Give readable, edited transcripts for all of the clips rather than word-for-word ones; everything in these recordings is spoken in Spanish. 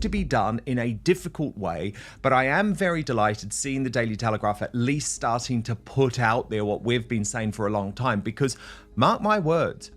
to be done in a difficult way, but I am very delighted seeing the Daily Telegraph at least starting to put out there what we've been saying for a long time, because mark my words.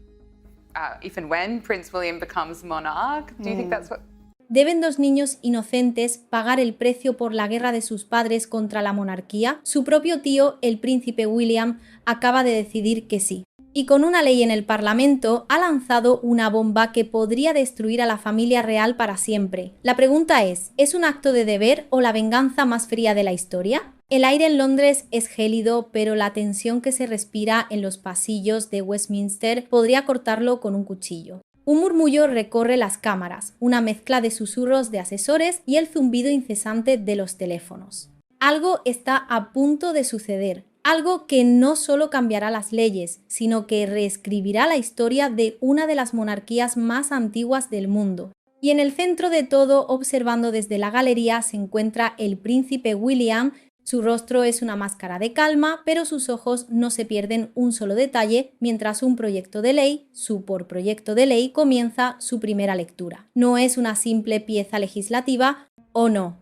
If and when Prince William becomes monarch, do you think that's what... ¿Deben dos niños inocentes pagar el precio por la guerra de sus padres contra la monarquía? Su propio tío, el príncipe William, acaba de decidir que sí. Y con una ley en el Parlamento ha lanzado una bomba que podría destruir a la familia real para siempre. La pregunta ¿es un acto de deber o la venganza más fría de la historia? El aire en Londres es gélido, pero la tensión que se respira en los pasillos de Westminster podría cortarlo con un cuchillo. Un murmullo recorre las cámaras, una mezcla de susurros de asesores y el zumbido incesante de los teléfonos. Algo está a punto de suceder, algo que no solo cambiará las leyes, sino que reescribirá la historia de una de las monarquías más antiguas del mundo. Y en el centro de todo, observando desde la galería, se encuentra el príncipe William. Su rostro es una máscara de calma, pero sus ojos no se pierden un solo detalle mientras un proyecto de ley, su proyecto de ley, comienza su primera lectura. No es una simple pieza legislativa, o no.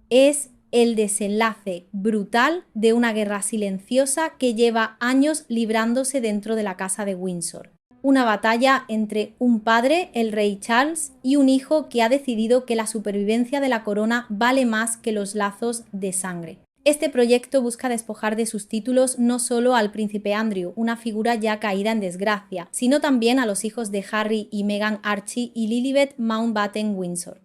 Es el desenlace brutal de una guerra silenciosa que lleva años librándose dentro de la casa de Windsor. Una batalla entre un padre, el rey Charles, y un hijo que ha decidido que la supervivencia de la corona vale más que los lazos de sangre. Este proyecto busca despojar de sus títulos no solo al príncipe Andrew, una figura ya caída en desgracia, sino también a los hijos de Harry y Meghan Archie y Lilibet Mountbatten Windsor.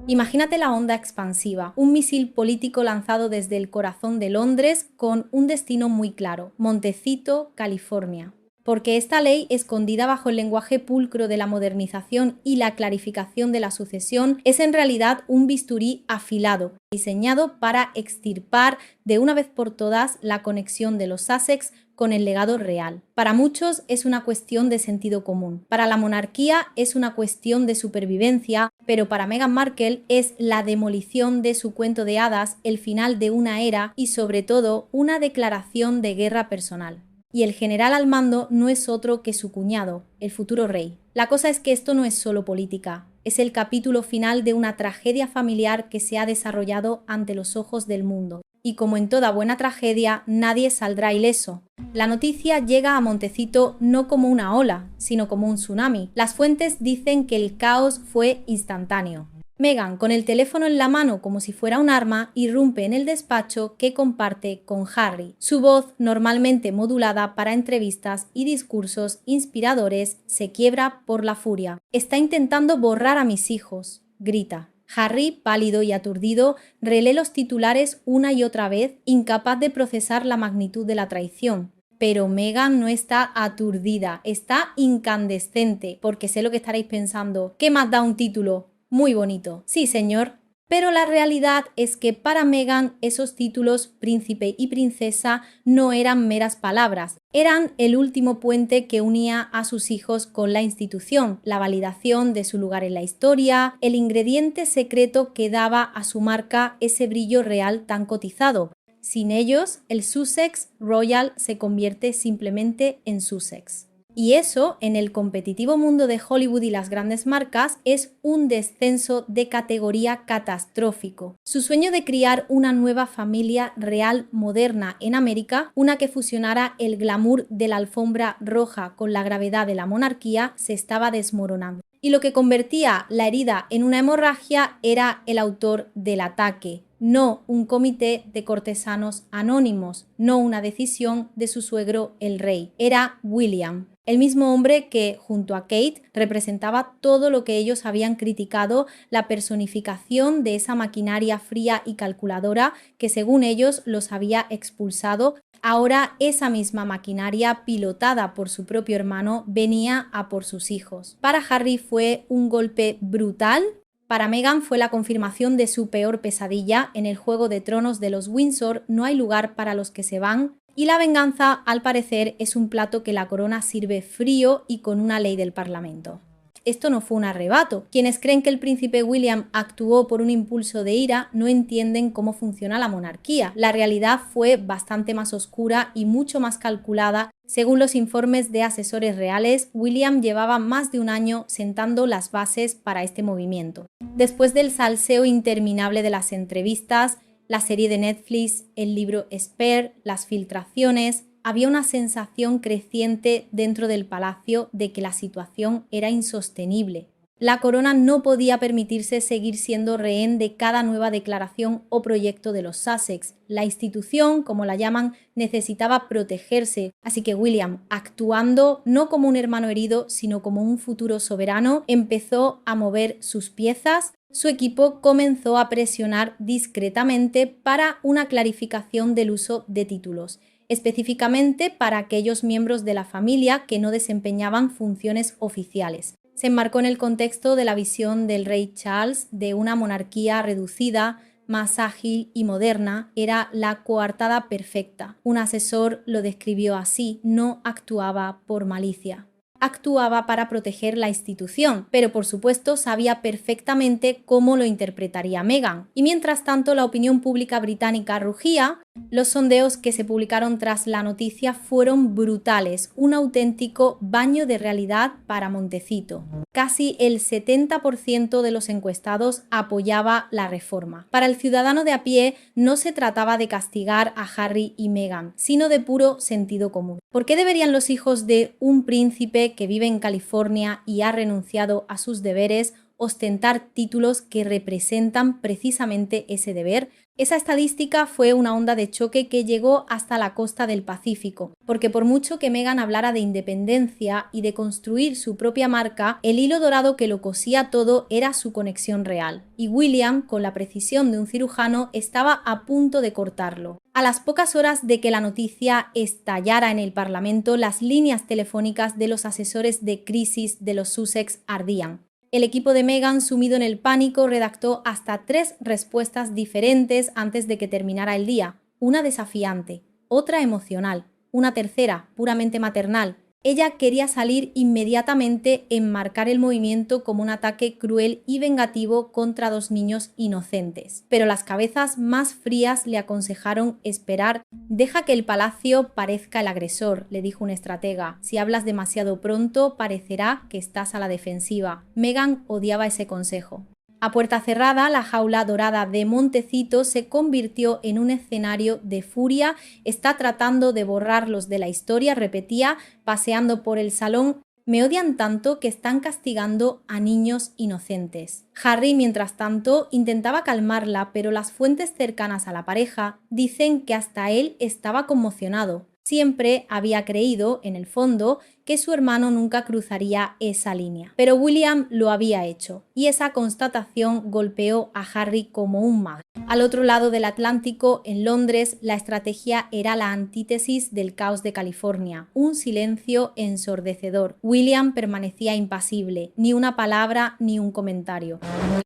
Imagínate la onda expansiva, un misil político lanzado desde el corazón de Londres con un destino muy claro: Montecito, California. Porque esta ley, escondida bajo el lenguaje pulcro de la modernización y la clarificación de la sucesión, es en realidad un bisturí afilado, diseñado para extirpar de una vez por todas la conexión de los Sussex con el legado real. Para muchos es una cuestión de sentido común, para la monarquía es una cuestión de supervivencia, pero para Meghan Markle es la demolición de su cuento de hadas, el final de una era y sobre todo una declaración de guerra personal. Y el general al mando no es otro que su cuñado, el futuro rey. La cosa es que esto no es solo política, es el capítulo final de una tragedia familiar que se ha desarrollado ante los ojos del mundo. Y como en toda buena tragedia, nadie saldrá ileso. La noticia llega a Montecito no como una ola, sino como un tsunami. Las fuentes dicen que el caos fue instantáneo. Meghan, con el teléfono en la mano como si fuera un arma, irrumpe en el despacho que comparte con Harry. Su voz, normalmente modulada para entrevistas y discursos inspiradores, se quiebra por la furia. «Está intentando borrar a mis hijos», grita. Harry, pálido y aturdido, relee los titulares una y otra vez, incapaz de procesar la magnitud de la traición. Pero Meghan no está aturdida, está incandescente, porque sé lo que estaréis pensando. ¿Qué más da un título? Muy bonito. Sí, señor. Pero la realidad es que para Meghan esos títulos príncipe y princesa no eran meras palabras, eran el último puente que unía a sus hijos con la institución, la validación de su lugar en la historia, el ingrediente secreto que daba a su marca ese brillo real tan cotizado. Sin ellos, el Sussex Royal se convierte simplemente en Sussex. Y eso, en el competitivo mundo de Hollywood y las grandes marcas, es un descenso de categoría catastrófico. Su sueño de criar una nueva familia real moderna en América, una que fusionara el glamour de la alfombra roja con la gravedad de la monarquía, se estaba desmoronando. Y lo que convertía la herida en una hemorragia era el autor del ataque, no un comité de cortesanos anónimos, no una decisión de su suegro el rey, era William. El mismo hombre que, junto a Kate, representaba todo lo que ellos habían criticado, la personificación de esa maquinaria fría y calculadora que, según ellos, los había expulsado. Ahora esa misma maquinaria, pilotada por su propio hermano, venía a por sus hijos. Para Harry fue un golpe brutal. Para Meghan fue la confirmación de su peor pesadilla. En el Juego de Tronos de los Windsor no hay lugar para los que se van. Y la venganza, al parecer, es un plato que la corona sirve frío y con una ley del Parlamento. esto no fue un arrebato. Quienes creen que el príncipe William actuó por un impulso de ira no entienden cómo funciona la monarquía. La realidad fue bastante más oscura y mucho más calculada. Según los informes de asesores reales, William llevaba más de un año sentando las bases para este movimiento. Después del salseo interminable de las entrevistas, la serie de Netflix, el libro Spare, las filtraciones, había una sensación creciente dentro del palacio de que la situación era insostenible. La corona no podía permitirse seguir siendo rehén de cada nueva declaración o proyecto de los Sussex. La institución, como la llaman, necesitaba protegerse, así que William, actuando no como un hermano herido, sino como un futuro soberano, empezó a mover sus piezas. Su equipo comenzó a presionar discretamente para una clarificación del uso de títulos, específicamente para aquellos miembros de la familia que no desempeñaban funciones oficiales. Se enmarcó en el contexto de la visión del rey Charles de una monarquía reducida, más ágil y moderna. Era la coartada perfecta. Un asesor lo describió así: no actuaba por malicia. Actuaba para proteger la institución, pero por supuesto sabía perfectamente cómo lo interpretaría Meghan. Y mientras tanto, la opinión pública británica rugía. Los sondeos que se publicaron tras la noticia fueron brutales, un auténtico baño de realidad para Montecito. Casi el 70% de los encuestados apoyaba la reforma. Para el ciudadano de a pie no se trataba de castigar a Harry y Meghan, sino de puro sentido común. ¿Por qué deberían los hijos de un príncipe que vive en California y ha renunciado a sus deberes ostentar títulos que representan precisamente ese deber? Esa estadística fue una onda de choque que llegó hasta la costa del Pacífico, porque por mucho que Meghan hablara de independencia y de construir su propia marca, el hilo dorado que lo cosía todo era su conexión real, y William, con la precisión de un cirujano, estaba a punto de cortarlo. A las pocas horas de que la noticia estallara en el Parlamento, las líneas telefónicas de los asesores de crisis de los Sussex ardían. El equipo de Meghan, sumido en el pánico, redactó hasta 3 respuestas diferentes antes de que terminara el día. Una desafiante, otra emocional, una tercera puramente maternal. Ella quería salir inmediatamente, enmarcar el movimiento como un ataque cruel y vengativo contra 2 niños inocentes. Pero las cabezas más frías le aconsejaron esperar. «Deja que el palacio parezca el agresor», le dijo un estratega. «Si hablas demasiado pronto, parecerá que estás a la defensiva». Meghan odiaba ese consejo. A puerta cerrada, la jaula dorada de Montecito se convirtió en un escenario de furia. «Está tratando de borrarlos de la historia», repetía, paseando por el salón. «Me odian tanto que están castigando a niños inocentes». Harry, mientras tanto, intentaba calmarla, pero las fuentes cercanas a la pareja dicen que hasta él estaba conmocionado. Siempre había creído, en el fondo, que su hermano nunca cruzaría esa línea. Pero William lo había hecho, y esa constatación golpeó a Harry como un mag. Al otro lado del Atlántico, en Londres, la estrategia era la antítesis del caos de California, un silencio ensordecedor. William permanecía impasible, ni una palabra ni un comentario.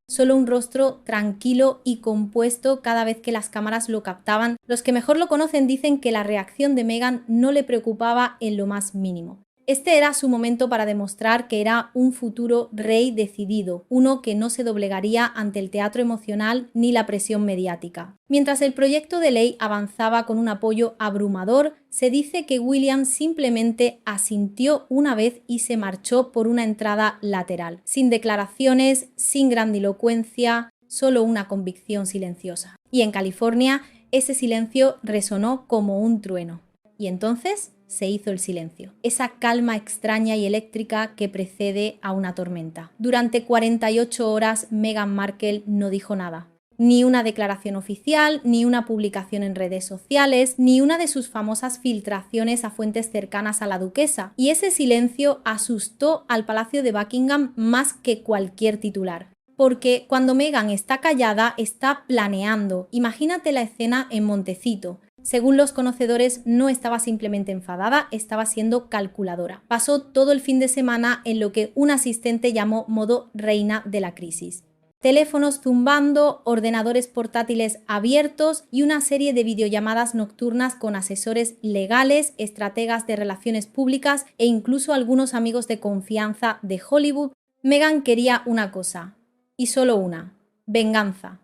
Solo un rostro tranquilo y compuesto cada vez que las cámaras lo captaban. Los que mejor lo conocen dicen que la reacción de Meghan no le preocupaba en lo más mínimo. Este era su momento para demostrar que era un futuro rey decidido, uno que no se doblegaría ante el teatro emocional ni la presión mediática. Mientras el proyecto de ley avanzaba con un apoyo abrumador, se dice que William simplemente asintió una vez y se marchó por una entrada lateral, sin declaraciones, sin grandilocuencia, solo una convicción silenciosa. Y en California, ese silencio resonó como un trueno. Y entonces se hizo el silencio, esa calma extraña y eléctrica que precede a una tormenta. Durante 48 horas Meghan Markle no dijo nada. Ni una declaración oficial, ni una publicación en redes sociales, ni una de sus famosas filtraciones a fuentes cercanas a la duquesa. Y ese silencio asustó al Palacio de Buckingham más que cualquier titular. Porque cuando Meghan está callada, está planeando. Imagínate la escena en Montecito. Según los conocedores, no estaba simplemente enfadada, estaba siendo calculadora. Pasó todo el fin de semana en lo que un asistente llamó modo reina de la crisis. Teléfonos zumbando, ordenadores portátiles abiertos y una serie de videollamadas nocturnas con asesores legales, estrategas de relaciones públicas e incluso algunos amigos de confianza de Hollywood Meghan quería una cosa, y solo una: venganza.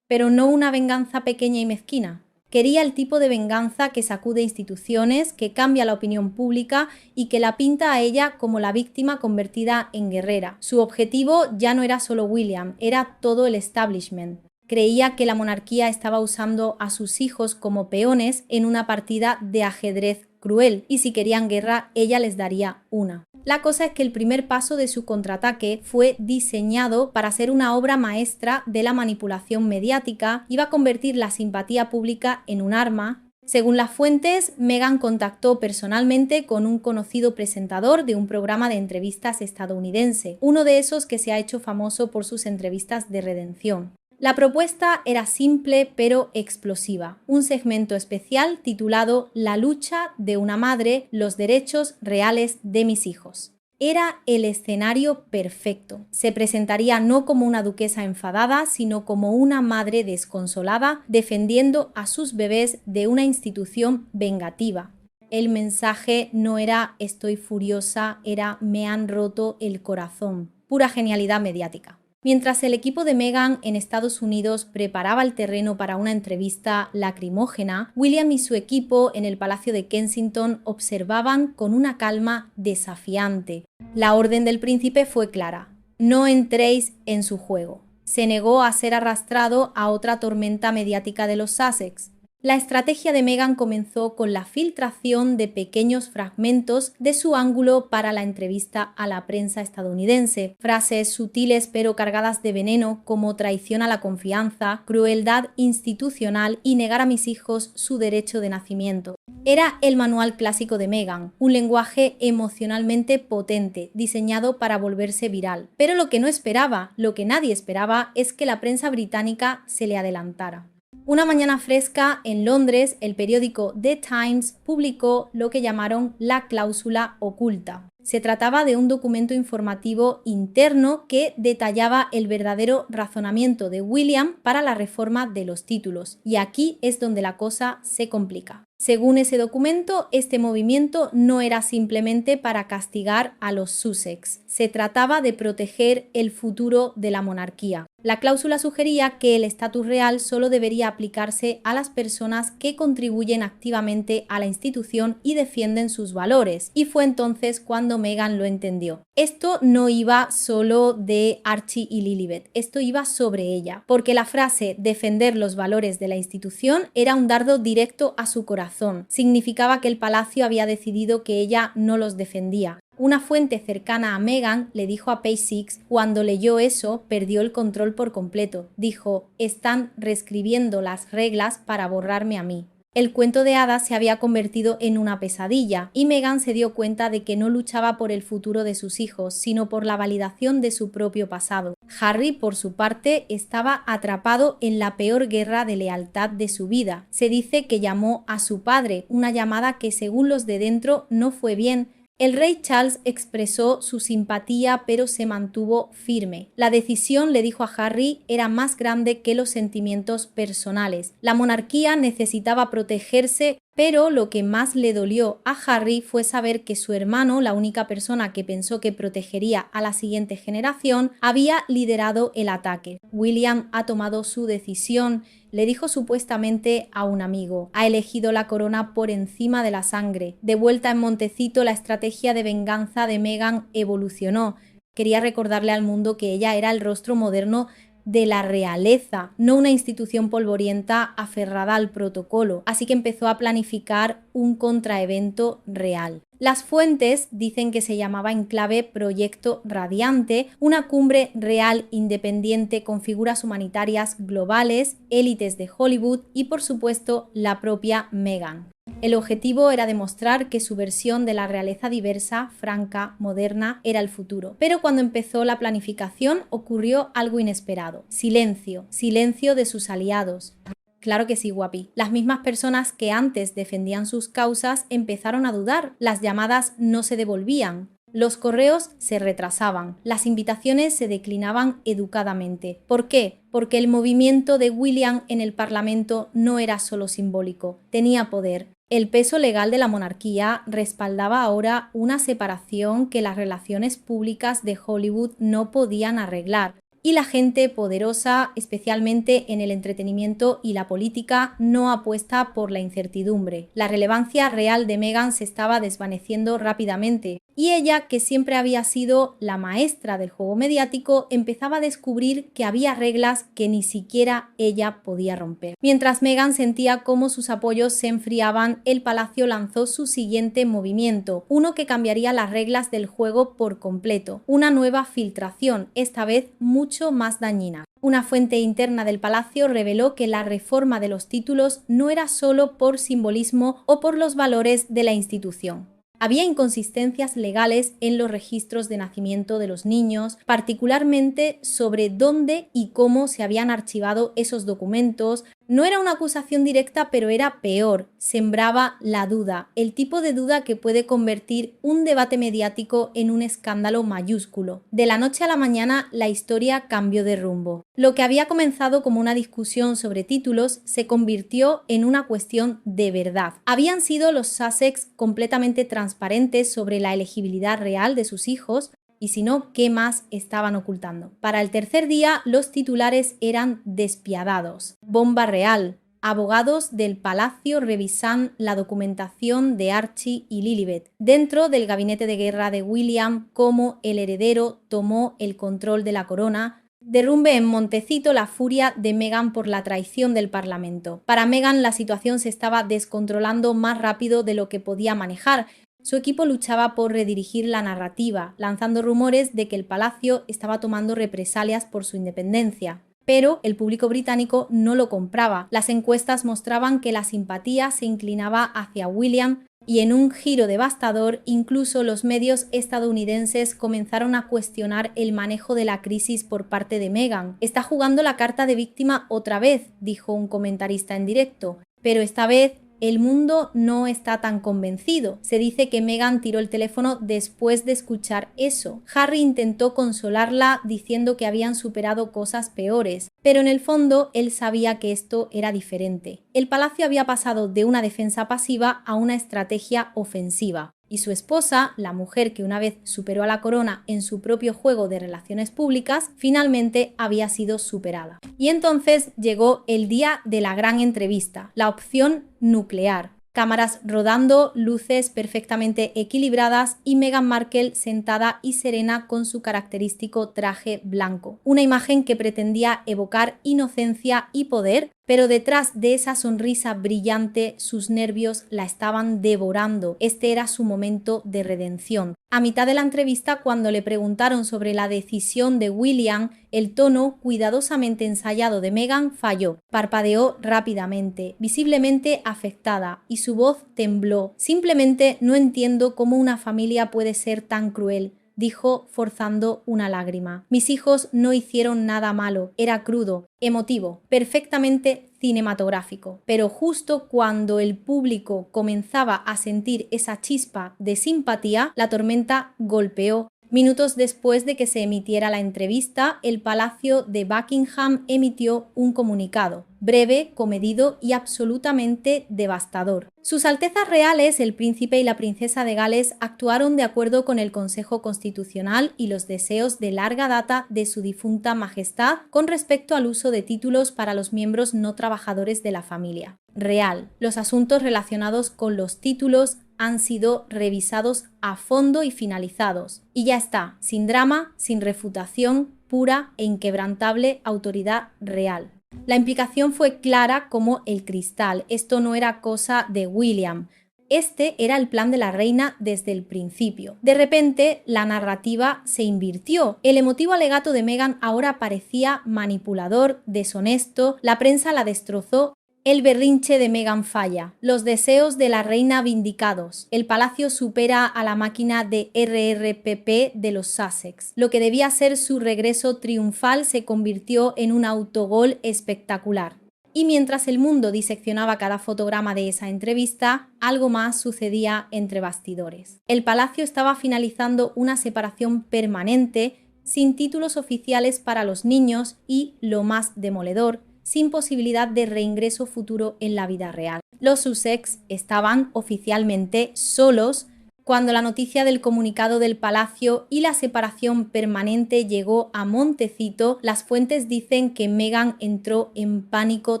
Pero no una venganza pequeña y mezquina. Quería el tipo de venganza que sacude instituciones, que cambia la opinión pública y que la pinta a ella como la víctima convertida en guerrera. Su objetivo ya no era solo William, era todo el establishment. Creía que la monarquía estaba usando a sus hijos como peones en una partida de ajedrez cruel, y si querían guerra, ella les daría una. La cosa es que el primer paso de su contraataque fue diseñado para ser una obra maestra de la manipulación mediática. Iba a convertir la simpatía pública en un arma. Según las fuentes, Meghan contactó personalmente con un conocido presentador de un programa de entrevistas estadounidense, uno de esos que se ha hecho famoso por sus entrevistas de redención. La propuesta era simple pero explosiva, un segmento especial titulado La lucha de una madre, los derechos reales de mis hijos. Era el escenario perfecto. Se presentaría no como una duquesa enfadada, sino como una madre desconsolada defendiendo a sus bebés de una institución vengativa. El mensaje no era estoy furiosa, era me han roto el corazón. Pura genialidad mediática. Mientras el equipo de Meghan en Estados Unidos preparaba el terreno para una entrevista lacrimógena, William y su equipo en el Palacio de Kensington observaban con una calma desafiante. La orden del príncipe fue clara: no entréis en su juego. Se negó a ser arrastrado a otra tormenta mediática de los Sussex. La estrategia de Meghan comenzó con la filtración de pequeños fragmentos de su ángulo para la entrevista a la prensa estadounidense. Frases sutiles pero cargadas de veneno como traición a la confianza, crueldad institucional y negar a mis hijos su derecho de nacimiento. Era el manual clásico de Meghan, un lenguaje emocionalmente potente, diseñado para volverse viral. Pero lo que no esperaba, lo que nadie esperaba, es que la prensa británica se le adelantara. Una mañana fresca en Londres, el periódico The Times publicó lo que llamaron la cláusula oculta. Se trataba de un documento informativo interno que detallaba el verdadero razonamiento de William para la reforma de los títulos, y aquí es donde la cosa se complica. Según ese documento, este movimiento no era simplemente para castigar a los Sussex, se trataba de proteger el futuro de la monarquía. La cláusula sugería que el estatus real solo debería aplicarse a las personas que contribuyen activamente a la institución y defienden sus valores, y fue entonces cuando Meghan lo entendió. Esto no iba solo de Archie y Lilibet, esto iba sobre ella, porque la frase defender los valores de la institución era un dardo directo a su corazón. Significaba que el palacio había decidido que ella no los defendía. Una fuente cercana a Meghan le dijo a Page Six: cuando leyó eso, perdió el control por completo. Dijo: están reescribiendo las reglas para borrarme a mí. El cuento de hadas se había convertido en una pesadilla y Meghan se dio cuenta de que no luchaba por el futuro de sus hijos, sino por la validación de su propio pasado. Harry, por su parte, estaba atrapado en la peor guerra de lealtad de su vida. Se dice que llamó a su padre, una llamada que según los de dentro no fue bien. El rey Charles expresó su simpatía, pero se mantuvo firme. La decisión, le dijo a Harry, era más grande que los sentimientos personales. La monarquía necesitaba protegerse, pero lo que más le dolió a Harry fue saber que su hermano, la única persona que pensó que protegería a la siguiente generación, había liderado el ataque. William ha tomado su decisión, le dijo supuestamente a un amigo. Ha elegido la corona por encima de la sangre. De vuelta en Montecito, la estrategia de venganza de Meghan evolucionó. Quería recordarle al mundo que ella era el rostro moderno de la realeza, no una institución polvorienta aferrada al protocolo, así que empezó a planificar un contraevento real. Las fuentes dicen que se llamaba en clave Proyecto Radiante, una cumbre real independiente con figuras humanitarias globales, élites de Hollywood y por supuesto la propia Meghan. El objetivo era demostrar que su versión de la realeza diversa, franca, moderna, era el futuro. Pero cuando empezó la planificación ocurrió algo inesperado. Silencio, silencio de sus aliados. Claro que sí, guapi. Las mismas personas que antes defendían sus causas empezaron a dudar. Las llamadas no se devolvían. Los correos se retrasaban, las invitaciones se declinaban educadamente. ¿Por qué? Porque el movimiento de William en el Parlamento no era solo simbólico, tenía poder. El peso legal de la monarquía respaldaba ahora una separación que las relaciones públicas de Hollywood no podían arreglar. Y la gente poderosa, especialmente en el entretenimiento y la política, no apuesta por la incertidumbre. La relevancia real de Meghan se estaba desvaneciendo rápidamente y ella, que siempre había sido la maestra del juego mediático, empezaba a descubrir que había reglas que ni siquiera ella podía romper. Mientras Meghan sentía cómo sus apoyos se enfriaban, el palacio lanzó su siguiente movimiento, uno que cambiaría las reglas del juego por completo, una nueva filtración, esta vez mucho más dañina. Una fuente interna del palacio reveló que la reforma de los títulos no era solo por simbolismo o por los valores de la institución. Había inconsistencias legales en los registros de nacimiento de los niños, particularmente sobre dónde y cómo se habían archivado esos documentos. No era una acusación directa, pero era peor, sembraba la duda, el tipo de duda que puede convertir un debate mediático en un escándalo mayúsculo. De la noche a la mañana, la historia cambió de rumbo. Lo que había comenzado como una discusión sobre títulos se convirtió en una cuestión de verdad. Habían sido los Sussex completamente transparentes sobre la elegibilidad real de sus hijos, y si no, ¿qué más estaban ocultando? Para el tercer día, los titulares eran despiadados. Bomba real. Abogados del palacio revisan la documentación de Archie y Lilibet dentro del gabinete de guerra de William, cómo el heredero tomó el control de la corona. Derrumbe en Montecito la furia de Meghan por la traición del Parlamento. Para Meghan la situación se estaba descontrolando más rápido de lo que podía manejar. Su equipo luchaba por redirigir la narrativa, lanzando rumores de que el palacio estaba tomando represalias por su independencia. Pero el público británico no lo compraba. Las encuestas mostraban que la simpatía se inclinaba hacia William y en un giro devastador, incluso los medios estadounidenses comenzaron a cuestionar el manejo de la crisis por parte de Meghan. Está jugando la carta de víctima otra vez, dijo un comentarista en directo, pero esta vez el mundo no está tan convencido. Se dice que Meghan tiró el teléfono después de escuchar eso. Harry intentó consolarla diciendo que habían superado cosas peores, pero en el fondo él sabía que esto era diferente. El palacio había pasado de una defensa pasiva a una estrategia ofensiva. Y su esposa, la mujer que una vez superó a la corona en su propio juego de relaciones públicas, finalmente había sido superada. Y entonces llegó el día de la gran entrevista, la opción nuclear. Cámaras rodando, luces perfectamente equilibradas y Meghan Markle sentada y serena con su característico traje blanco. Una imagen que pretendía evocar inocencia y poder, pero detrás de esa sonrisa brillante sus nervios la estaban devorando. Este era su momento de redención. A mitad de la entrevista, cuando le preguntaron sobre la decisión de William, el tono cuidadosamente ensayado de Meghan falló. Parpadeó rápidamente, visiblemente afectada, y su voz tembló. Simplemente no entiendo cómo una familia puede ser tan cruel, dijo forzando una lágrima. Mis hijos no hicieron nada malo, era crudo, emotivo, perfectamente cinematográfico. Pero justo cuando el público comenzaba a sentir esa chispa de simpatía, la tormenta golpeó. Minutos después de que se emitiera la entrevista, el Palacio de Buckingham emitió un comunicado, breve, comedido y absolutamente devastador. Sus Altezas Reales, el príncipe y la princesa de Gales, actuaron de acuerdo con el Consejo Constitucional y los deseos de larga data de su difunta majestad con respecto al uso de títulos para los miembros no trabajadores de la familia real. Los asuntos relacionados con los títulos han sido revisados a fondo y finalizados. Y ya está, sin drama, sin refutación, pura e inquebrantable autoridad real. La implicación fue clara como el cristal. Esto no era cosa de William. Este era el plan de la reina desde el principio. De repente, la narrativa se invirtió. El emotivo alegato de Meghan ahora parecía manipulador, deshonesto, la prensa la destrozó. El berrinche de Meghan falla, los deseos de la reina vindicados, el palacio supera a la máquina de RRPP de los Sussex. Lo que debía ser su regreso triunfal se convirtió en un autogol espectacular. Y mientras el mundo diseccionaba cada fotograma de esa entrevista, algo más sucedía entre bastidores. El palacio estaba finalizando una separación permanente, sin títulos oficiales para los niños y, lo más demoledor, sin posibilidad de reingreso futuro en la vida real. Los Sussex estaban oficialmente solos cuando la noticia del comunicado del palacio y la separación permanente llegó a Montecito. Las fuentes dicen que Meghan entró en pánico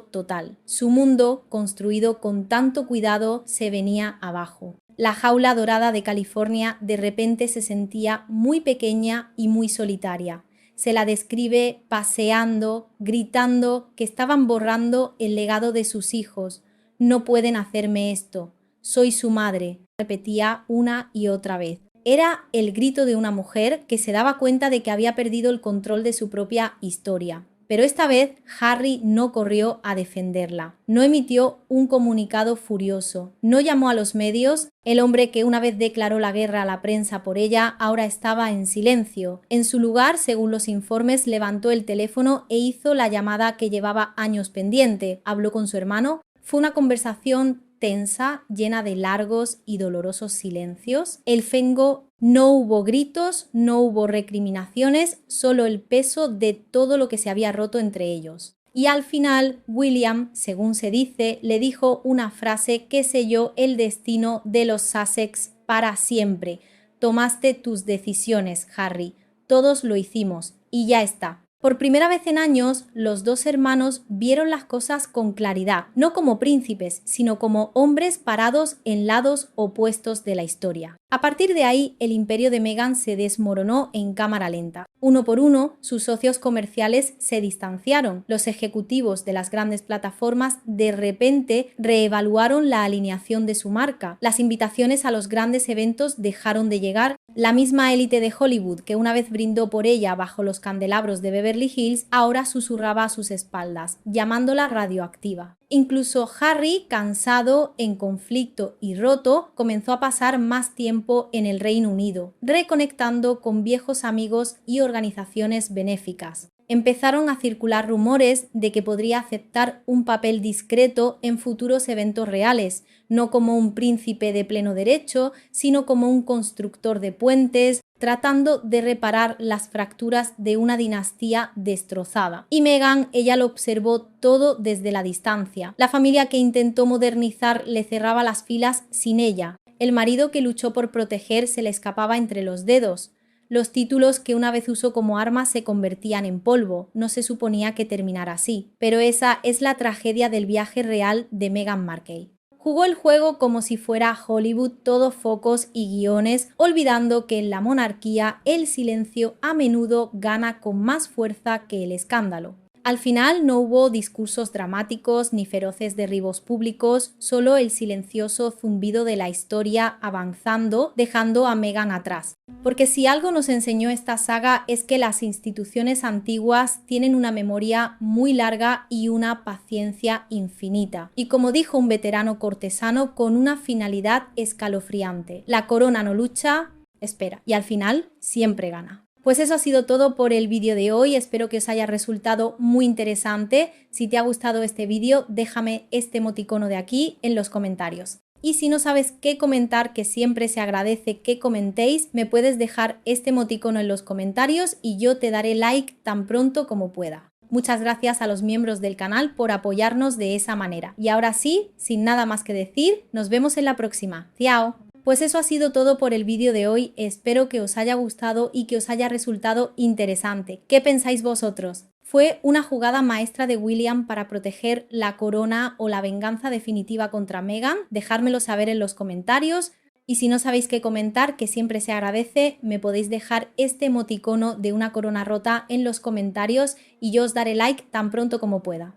total. Su mundo, construido con tanto cuidado, se venía abajo. La jaula dorada de California de repente se sentía muy pequeña y muy solitaria. Se la describe paseando, gritando que estaban borrando el legado de sus hijos. No pueden hacerme esto. Soy su madre, repetía una y otra vez. Era el grito de una mujer que se daba cuenta de que había perdido el control de su propia historia. Pero esta vez Harry no corrió a defenderla, no emitió un comunicado furioso, no llamó a los medios. El hombre que una vez declaró la guerra a la prensa por ella ahora estaba en silencio. En su lugar, según los informes, levantó el teléfono e hizo la llamada que llevaba años pendiente. Habló con su hermano. Fue una conversación tensa, llena de largos y dolorosos silencios. El Fengo, no hubo gritos, no hubo recriminaciones, solo el peso de todo lo que se había roto entre ellos. Y al final, William, según se dice, le dijo una frase que selló el destino de los Sussex para siempre. Tomaste tus decisiones, Harry. Todos lo hicimos y ya está. Por primera vez en años, los dos hermanos vieron las cosas con claridad, no como príncipes, sino como hombres parados en lados opuestos de la historia. A partir de ahí, el imperio de Meghan se desmoronó en cámara lenta. Uno por uno, sus socios comerciales se distanciaron. Los ejecutivos de las grandes plataformas de repente reevaluaron la alineación de su marca. Las invitaciones a los grandes eventos dejaron de llegar. La misma élite de Hollywood, que una vez brindó por ella bajo los candelabros de Beverly Hills, ahora susurraba a sus espaldas, llamándola radioactiva. Incluso Harry, cansado, en conflicto y roto, comenzó a pasar más tiempo en el Reino Unido, reconectando con viejos amigos y organizaciones benéficas. Empezaron a circular rumores de que podría aceptar un papel discreto en futuros eventos reales, no como un príncipe de pleno derecho, sino como un constructor de puentes, tratando de reparar las fracturas de una dinastía destrozada. Y Meghan, ella lo observó todo desde la distancia. La familia que intentó modernizar le cerraba las filas sin ella. El marido que luchó por proteger se le escapaba entre los dedos. Los títulos que una vez usó como arma se convertían en polvo. No se suponía que terminara así. Pero esa es la tragedia del viaje real de Meghan Markle. Jugó el juego como si fuera Hollywood, todo focos y guiones, olvidando que en la monarquía el silencio a menudo gana con más fuerza que el escándalo. Al final no hubo discursos dramáticos ni feroces derribos públicos, solo el silencioso zumbido de la historia avanzando, dejando a Meghan atrás. Porque si algo nos enseñó esta saga es que las instituciones antiguas tienen una memoria muy larga y una paciencia infinita. Y como dijo un veterano cortesano, con una finalidad escalofriante. La corona no lucha, espera, y al final siempre gana. Pues eso ha sido todo por el vídeo de hoy, espero que os haya resultado muy interesante. Si te ha gustado este vídeo, déjame este emoticono de aquí en los comentarios. Y si no sabes qué comentar, que siempre se agradece que comentéis, me puedes dejar este emoticono en los comentarios y yo te daré like tan pronto como pueda. Muchas gracias a los miembros del canal por apoyarnos de esa manera. Y ahora sí, sin nada más que decir, nos vemos en la próxima. ¡Chao! Pues eso ha sido todo por el vídeo de hoy, espero que os haya gustado y que os haya resultado interesante. ¿Qué pensáis vosotros? ¿Fue una jugada maestra de William para proteger la corona o la venganza definitiva contra Meghan? Dejármelo saber en los comentarios. Y si no sabéis qué comentar, que siempre se agradece, me podéis dejar este emoticono de una corona rota en los comentarios y yo os daré like tan pronto como pueda.